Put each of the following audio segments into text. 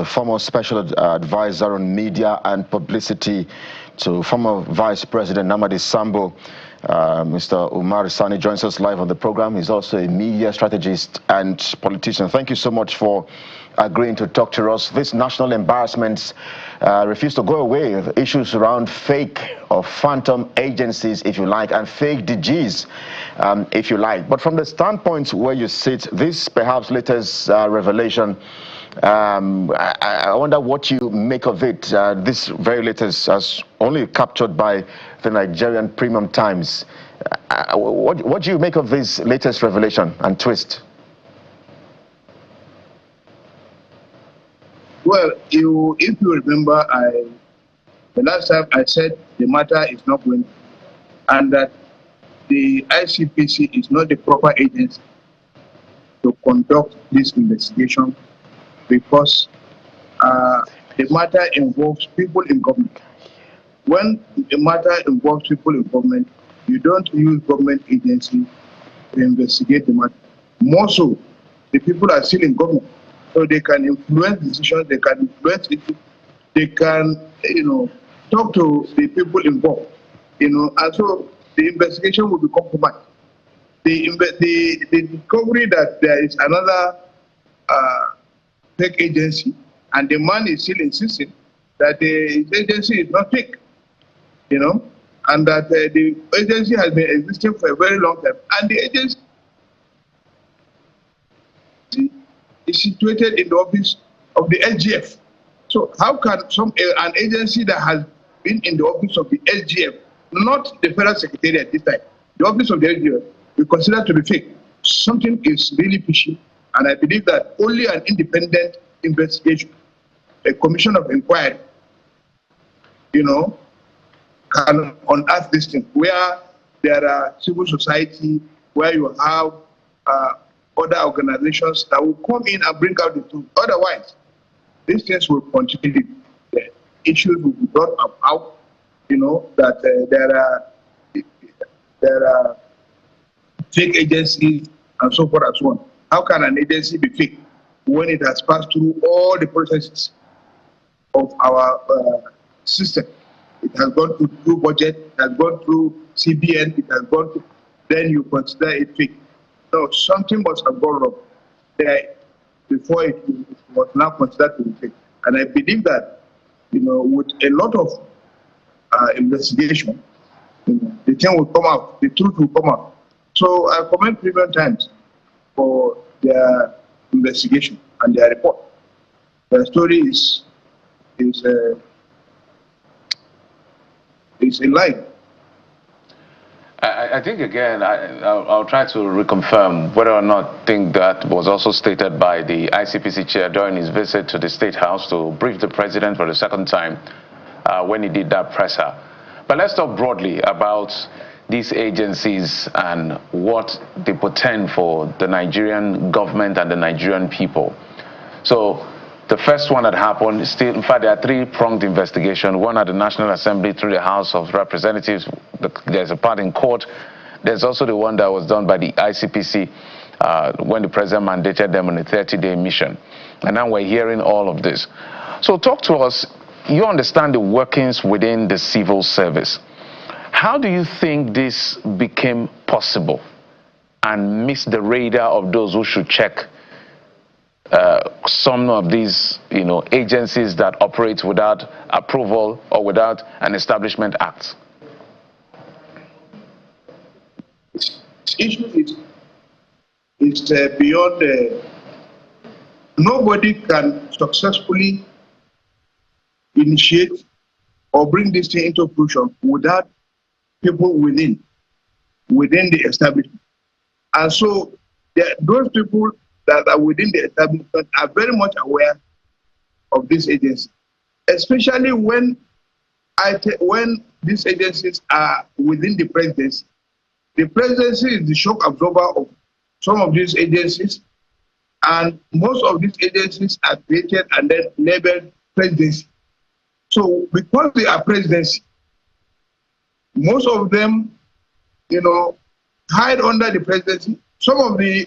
former special advisor on media and publicity to former Vice President Namadi Sambo. Mr. Umar Sani joins us live on the program. He's also a media strategist and politician. Thank you so much for agreeing to talk to us. These national embarrassments refuse to go away. Issues around fake or phantom agencies, if you like, and fake DGs, if you like. But from the standpoint where you sit, this perhaps latest revelation, I wonder what you make of it. This very latest, as only captured by the Nigerian Premium Times. What do you make of this latest revelation and twist? Well, if you remember, the last time I said the matter is not going, and that the ICPC is not the proper agency to conduct this investigation because the matter involves people in government. When the matter involves people in government, you don't use government agency to investigate the matter. More so, the people are still in government. So they can influence decisions, they can influence it, they can, talk to the people involved, and so the investigation will be compromised. The discovery that there is another fake agency, and the man is still insisting that the agency is not fake, and that the agency has been existing for a very long time, and the agency is situated in the office of the SGF. So how can an agency that has been in the office of the SGF, not the Federal Secretary at this time, the office of the SGF, be considered to be fake? Something is really fishy, and I believe that only an independent investigation, a commission of inquiry, can unearth this thing, where there are civil society, where you have other organizations that will come in and bring out the truth. Otherwise, these things will continue. The issues will be brought out, that there are fake agencies and so forth and so on. How can an agency be fake when it has passed through all the processes of our system? It has gone through budget, it has gone through CBN, it has gone through, then you consider it fake. No, something must have gone wrong there before it was now considered to be fake. And I believe that, with a lot of investigation, the thing will come out, the truth will come out. So I commend Premium Times for their investigation and their report. The story is in line. I think, again, I'll try to reconfirm whether or not think that was also stated by the ICPC chair during his visit to the State House to brief the president for the second time when he did that presser. But let's talk broadly about these agencies and what they portend for the Nigerian government and the Nigerian people. So the first one that happened, in fact, there are three-pronged investigation. One at the National Assembly through the House of Representatives. There's a part in court. There's also the one that was done by the ICPC when the president mandated them on a 30-day mission. And now we're hearing all of this. So talk to us. You understand the workings within the civil service. How do you think this became possible and missed the radar of those who should check some of these, agencies that operate without approval or without an establishment act? The issue is beyond. Nobody can successfully initiate or bring this thing into fruition without people within the establishment. And so those people that are within the establishment are very much aware of this agency, especially when these agencies are within the presidency. The presidency is the shock absorber of some of these agencies, and most of these agencies are created and then labeled presidency. So because they are presidency, most of them, hide under the presidency. Some of the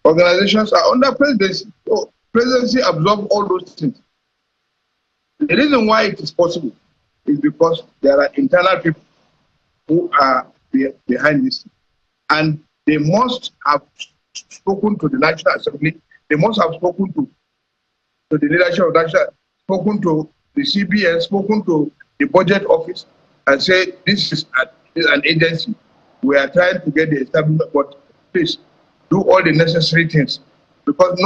organizations are under presidency. So presidency absorb all those things. The reason why it is possible is because there are internal people who are behind this, and they must have spoken to the National Assembly. They must have spoken to the leadership of National, spoken to the CBN, spoken to the budget office, and say this is an agency. We are trying to get the establishment, but please do all the necessary things, because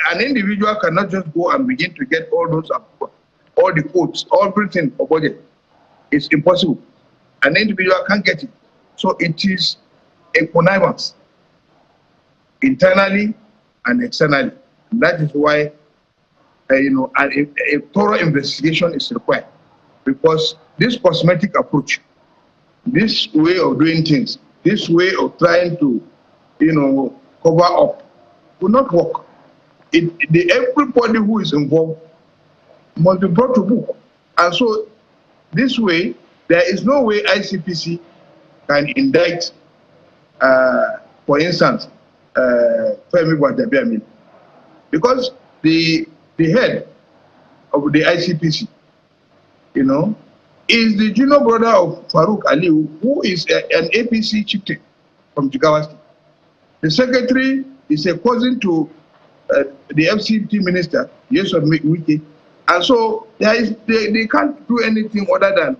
an individual cannot just go and begin to get all those, all the codes, everything for budget. It's impossible. An individual can't get it. So it is a connivance, internally and externally. And that is why a thorough investigation is required, because this cosmetic approach, this way of doing things, this way of trying to, cover up, will not work. Everybody who is involved must be brought to book. And so this way, there is no way ICPC can indict, for instance, Femi Gbajabiamila, because the head of the ICPC, is the junior brother of Farouk Aliu, who is an APC chieftain from Jigawa State. The secretary is a cousin to the FCT minister, Yeson Wike. And so they can't do anything other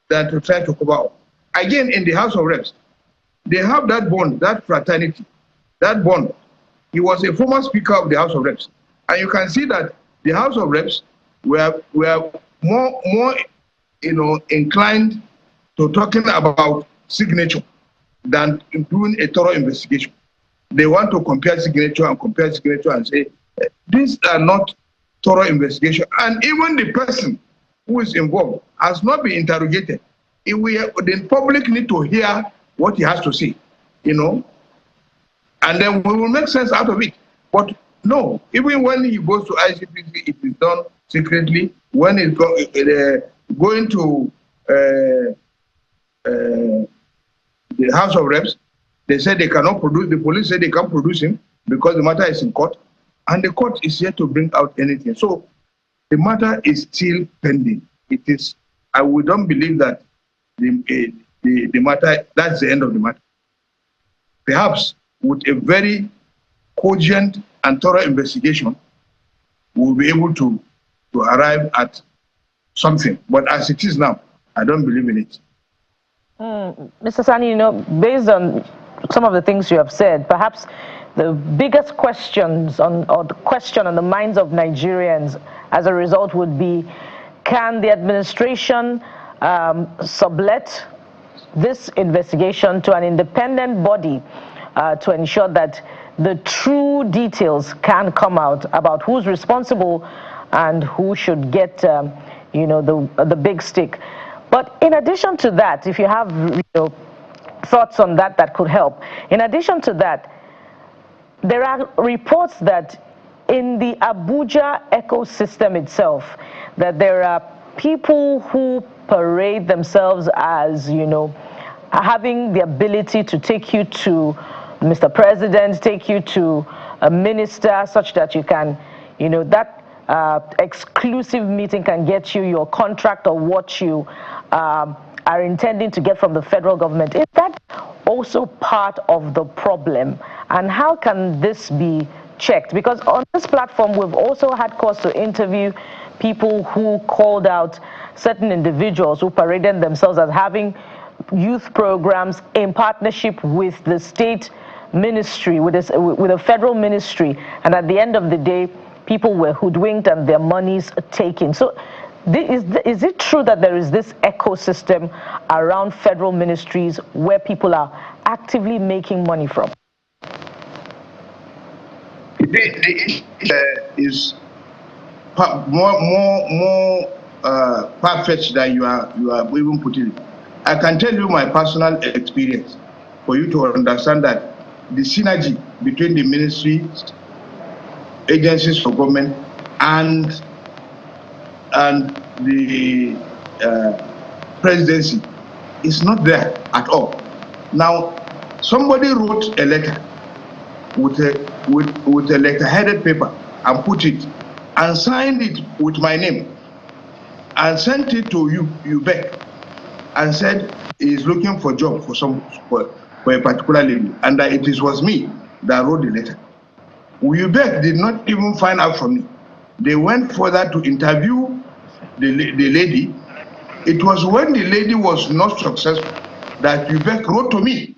than to try to cover up. Again, in the House of Reps, they have that bond, that fraternity, that bond. He was a former speaker of the House of Reps. And you can see that the House of Reps were more inclined to talking about signature than doing a thorough investigation. They want to compare signature and say, these are not thorough investigation. And even the person who is involved has not been interrogated. The public need to hear what he has to say, and then we will make sense out of it. But no, even when he goes to ICPC, it is done secretly. When it's going to the House of Reps, they said they cannot produce, the police said they can't produce him because the matter is in court, and the court is yet to bring out anything. So the matter is still pending. It is, we don't believe that the matter, that's the end of the matter. Perhaps with a very cogent and thorough investigation, we'll be able to arrive at something. But as it is now, I don't believe in it. Mr. Sani, based on some of the things you have said, perhaps the biggest questions or the question on the minds of Nigerians as a result would be, can the administration sublet this investigation to an independent body to ensure that the true details can come out about who's responsible and who should get the big stick? But in addition to that, if you have thoughts on that could help. In addition to that, there are reports that in the Abuja ecosystem itself, that there are people who parade themselves as, having the ability to take you to Mr. President, take you to a minister, such that you can, that exclusive meeting can get you your contract or what you are intending to get from the federal government. Is that also part of the problem? And how can this be checked? Because on this platform, we've also had cause to interview people who called out certain individuals who paraded themselves as having youth programs in partnership with the state ministry, with a federal ministry. And at the end of the day, people were hoodwinked and their monies taken. So is it true that there is this ecosystem around federal ministries where people are actively making money from? The issue is more far-fetched than you are even putting it. I can tell you my personal experience for you to understand that the synergy between the ministries, agencies for government, and the presidency is not there at all. Now, somebody wrote a letter with a letter-headed paper and put it and signed it with my name and sent it to UBEC and said he is looking for a job for a particular lady, and that it was me that wrote the letter. UBEC did not even find out from me. They went further to interview the lady. It was when the lady was not successful that UBEC wrote to me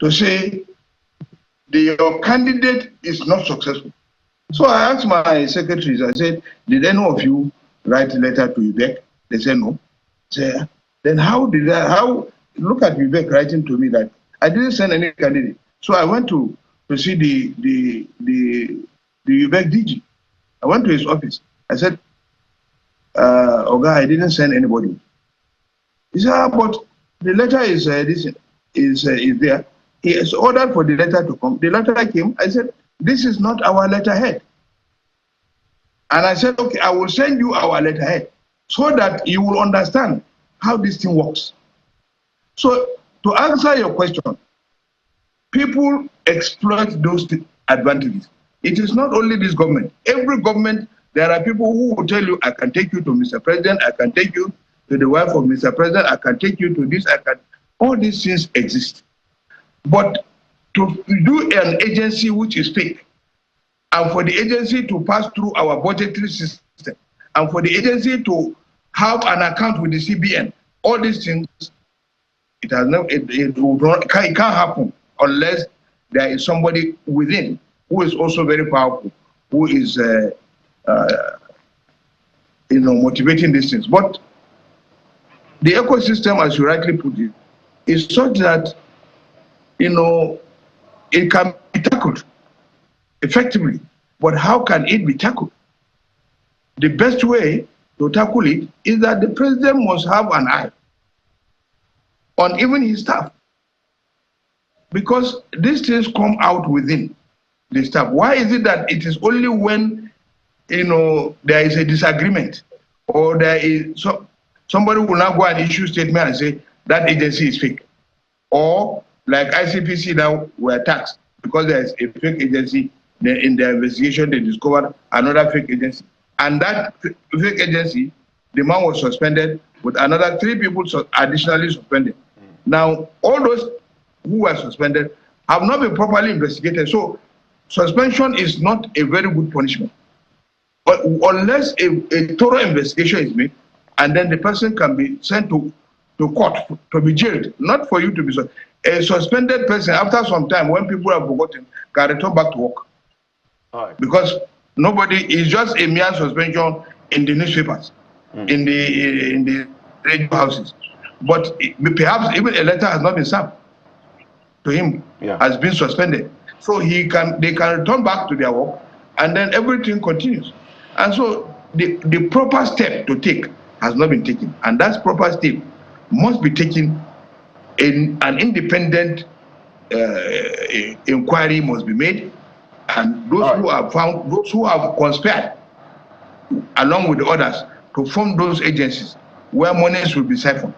to say your candidate is not successful. So I asked my secretaries, I said, did any of you write a letter to UBEC? They said no. I said, then how look at UBEC writing to me that I didn't send any candidate. So I went to see the UBEC DG. I went to his office. I said, Oga, I didn't send anybody. He said, but the letter is there. He has ordered for the letter to come. The letter came. I said, this is not our letterhead. And I said, okay, I will send you our letterhead so that you will understand how this thing works. So to answer your question, people exploit those advantages. It is not only this government. Every government, there are people who will tell you, I can take you to Mr. President, I can take you to the wife of Mr. President, I can take you to this, all these things exist. But to do an agency which is fake, and for the agency to pass through our budgetary system, and for the agency to have an account with the CBN, all these things, it can't happen unless there is somebody within who is also very powerful, who is motivating these things. But the ecosystem, as you rightly put it, is such that it can be tackled effectively. But how can it be tackled? The best way to tackle it is that the president must have an eye on even his staff, because these things come out within the staff. Why is it that it is only when there is a disagreement, or there is somebody will now go and issue statement and say that agency is fake, or like ICPC now were taxed because there is a fake agency. In their investigation, they discovered another fake agency, and that fake agency, the man was suspended with another 3 people additionally suspended. Now, all those who were suspended have not been properly investigated. So, suspension is not a very good punishment, but unless a thorough investigation is made, and then the person can be sent to court to be jailed, not for you to be a suspended person. After some time, when people have forgotten, can return back to work. Right. Because nobody is just a mere suspension in the newspapers, in the radio houses. But perhaps even a letter has not been served to him, has been suspended. So they can return back to their work, and then everything continues. And so the proper step to take has not been taken, and that proper step must be taken in an independent inquiry must be made. And those who are found, those who have conspired, along with the others, to form those agencies where monies will be siphoned.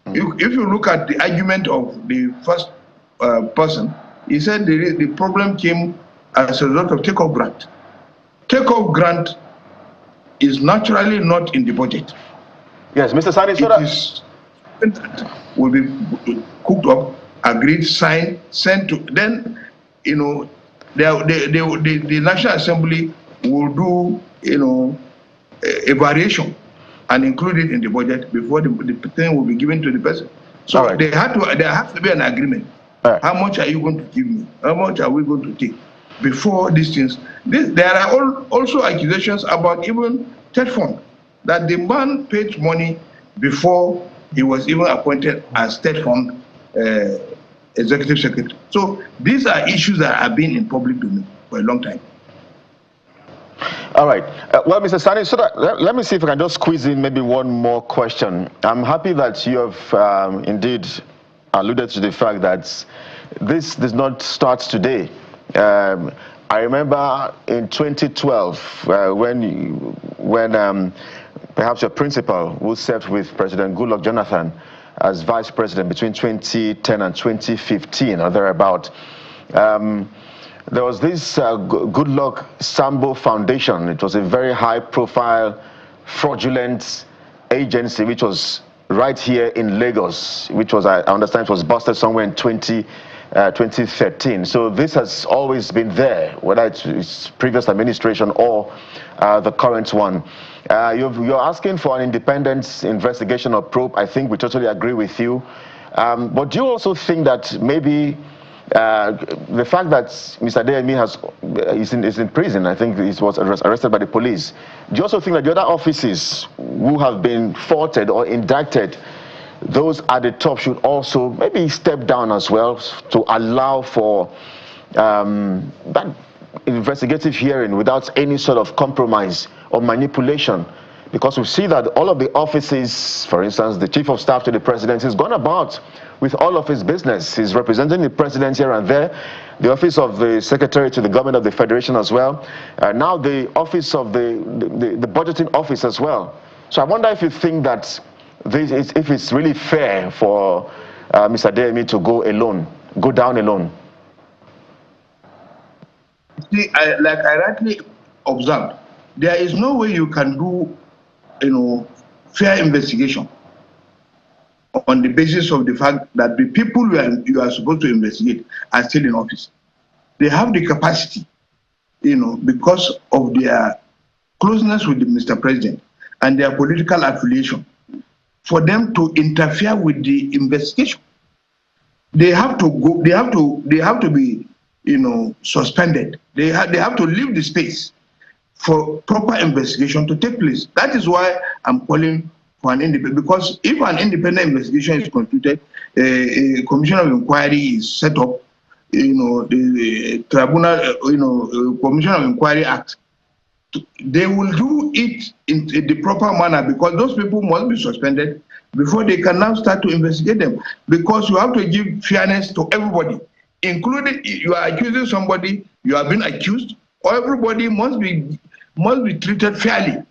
If you look at the argument of the first person, he said the problem came as a result of take-off grant. Take-off grant is naturally not in the budget. Yes, Mr. Sani, will be cooked up, agreed, signed, sent to, then, the National Assembly will do, a variation and include it in the budget before the thing will be given to the person. So there has to be an agreement. How much are you going to give me? How much are we going to take before these things? There are also accusations about even Ted Fund, that the man paid money before he was even appointed as Ted Fund executive secretary. So these are issues that have been in public domain for a long time. All right. Well, Mr. Sani, let me see if I can just squeeze in maybe one more question. I'm happy that you have indeed alluded to the fact that this does not start today. I remember in 2012 when perhaps your principal, who served with President Goodluck Jonathan as vice president between 2010 and 2015 or thereabout, there was this Good Luck Sambo Foundation. It was a very high-profile, fraudulent agency which was right here in Lagos, which was, I understand, it was busted somewhere in 2013. So this has always been there, whether it's previous administration or the current one. You're asking for an independent investigation or probe. I think we totally agree with you. But do you also think that maybe the fact that Mr. Adeyemi is in prison, I think he was arrested by the police, do you also think that the other officers who have been faulted or indicted, those at the top, should also maybe step down as well to allow for that investigative hearing without any sort of compromise or manipulation? Because we see that all of the offices, for instance, the chief of staff to the president, has gone about with all of his business. He's representing the president here and there, the office of the secretary to the government of the federation as well, now the office of the budgeting office as well. So I wonder if you think that if it's really fair for Mr. Adeyemi to go down alone. See, like I rightly observed, there is no way you can do, fair investigation on the basis of the fact that the people you are supposed to investigate are still in office. They have the capacity, because of their closeness with Mr. President and their political affiliation, for them to interfere with the investigation. They have to go. They have to be, suspended. They have to leave the space for proper investigation to take place. That is why I'm calling for an independent, because if an independent investigation is conducted, a commission of inquiry is set up, the tribunal, Commission of Inquiry Act, they will do it in the proper manner, because those people must be suspended before they can now start to investigate them. Because you have to give fairness to everybody, including you are accusing somebody, you have been accused, or everybody must be treated fairly,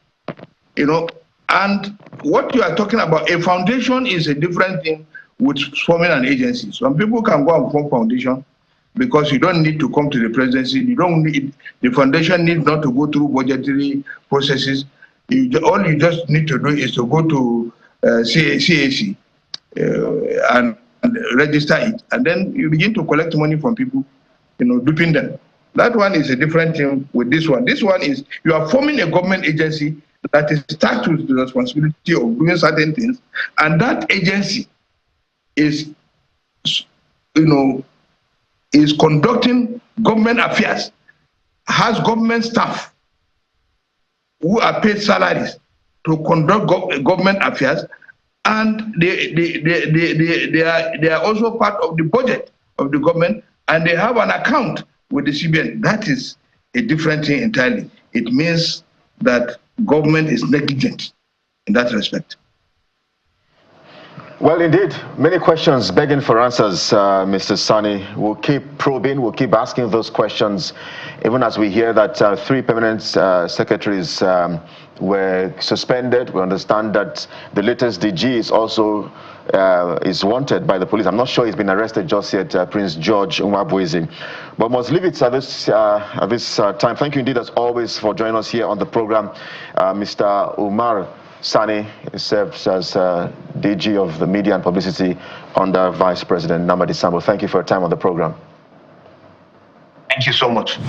And what you are talking about, a foundation is a different thing with forming an agency. Some people can go and form foundation because you don't need to come to the presidency. You don't need, the foundation needs not to go through budgetary processes. All you just need to do is to go to CAC and register it, and then you begin to collect money from people, duping them. That one is a different thing with this one. This one is you are forming a government agency that is tasked with the responsibility of doing certain things, and that agency is, is conducting government affairs, has government staff who are paid salaries to conduct government affairs, and they are also part of the budget of the government, and they have an account with the CBN. That is a different thing entirely. It means that government is negligent in that respect. Well, indeed, many questions begging for answers, Mr. Sani. We'll keep probing, we'll keep asking those questions, even as we hear that 3 permanent secretaries were suspended. We understand that the latest DG is also is wanted by the police. I'm not sure he's been arrested just yet, Prince George Umar. But must leave it at this time. Thank you indeed, as always, for joining us here on the program. Mr. Umar Sani serves as DG of the Media and Publicity under Vice President Namadi Sambo. Thank you for your time on the program. Thank you so much.